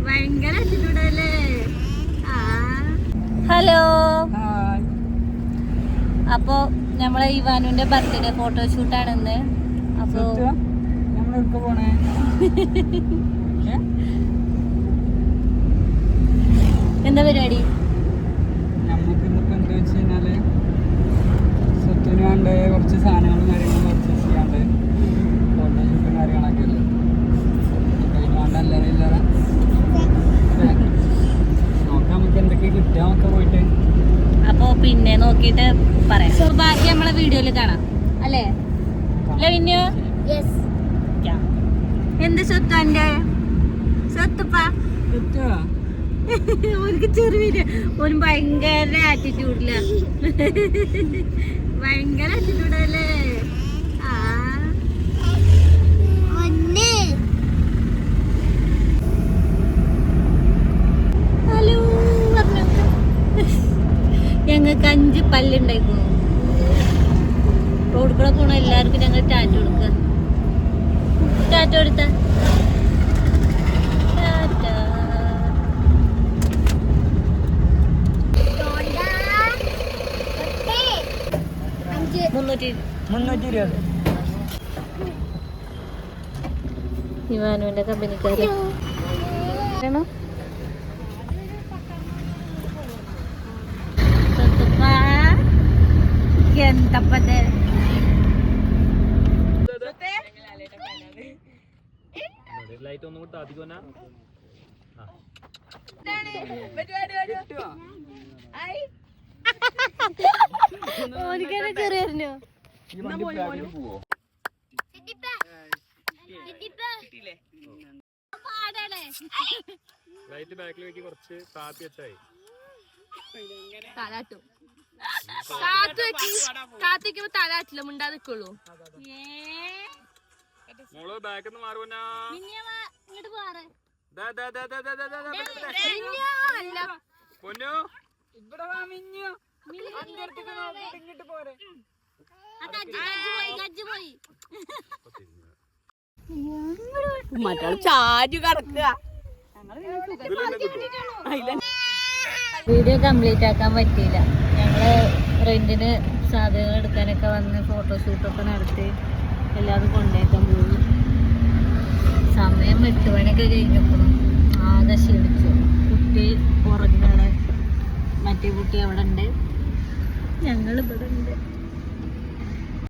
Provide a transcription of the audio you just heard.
ഭയങ്കര ആറ്റിറ്റ്യൂഡല്ലേ. ഹലോ, അപ്പൊ നമ്മളെ ഇവാനുവിന്റെ ബർത്ത്ഡേ ഫോട്ടോഷൂട്ടാണ് ഇന്ന്. അപ്പൊ എന്താ പരിപാടി? കുറച്ച് സാധനങ്ങളും കാര്യങ്ങളും പർച്ചേസ് ചെയ്യാണ്ട് ഫോട്ടോഷൂട്ടും കാര്യങ്ങളൊക്കെ അല്ലേ. അല്ലാതെ നോക്കാം നമുക്ക് എന്തൊക്കെ കിട്ടുക നമുക്ക് പോയിട്ട്. അപ്പൊ പിന്നെ നോക്കിട്ട് പറയാം. ബാക്കി നമ്മളെ വീഡിയോയില് കാണാം അല്ലേ? എന്ത് സ്വത്ത് എന്റെ സ്വത്തുപ്പാ? ഓർക്ക് ചെറിയ ഓന് ഭയങ്കര ആറ്റിറ്റ്യൂഡില. ഭയങ്കര ആറ്റിറ്റ്യൂഡല്ലേ. ഹലോ ഞങ്ങൾക്ക് 5 പല്ലുണ്ടായിരുന്നു. റോഡ് കൂടെ പോണ എല്ലാവർക്കും ഞങ്ങൾ ടാറ്റ കൊടുക്കുക. ടാറ്റ കൊടുത്ത ടാറ്റ. 320 ഇവാനുവിന്റെ കമ്പനിക്കാര് എന്തപ്പത്തെ ലൈറ്റ് ഒന്നും കൂടെ അധികം ചെറിയോ ലൈറ്റ് ബാക്കിൽ വെക്കി കുറച്ച് കാപ്പി വെച്ചായി തലാട്ടും. കാത്തിക്കുമ്പോ തലാറ്റില്ല, മുണ്ടാ നിക്കുള്ളൂ. ഇങ്ങോട്ട് പോറെ മറ്റാള് ചാജു കിടക്കുക. വീഡിയോ കംപ്ലീറ്റ് ആക്കാൻ പറ്റിയില്ല. ഞങ്ങള് റെന്റിന് സാധനങ്ങൾ എടുക്കാനൊക്കെ വന്ന് ഫോട്ടോഷൂട്ടൊക്കെ നടത്തി എല്ലാവരും കൊണ്ടേക്കാൻ പോയി. സമയം 8 മണിയൊക്കെ കഴിഞ്ഞപ്പോൾ ആകെ ക്ഷീണിച്ചു. കുട്ടി ഉറങ്ങാണ്, മറ്റേ കുട്ടി അവിടെ ഉണ്ട്, ഞങ്ങൾ ഇവിടെ ഉണ്ട്.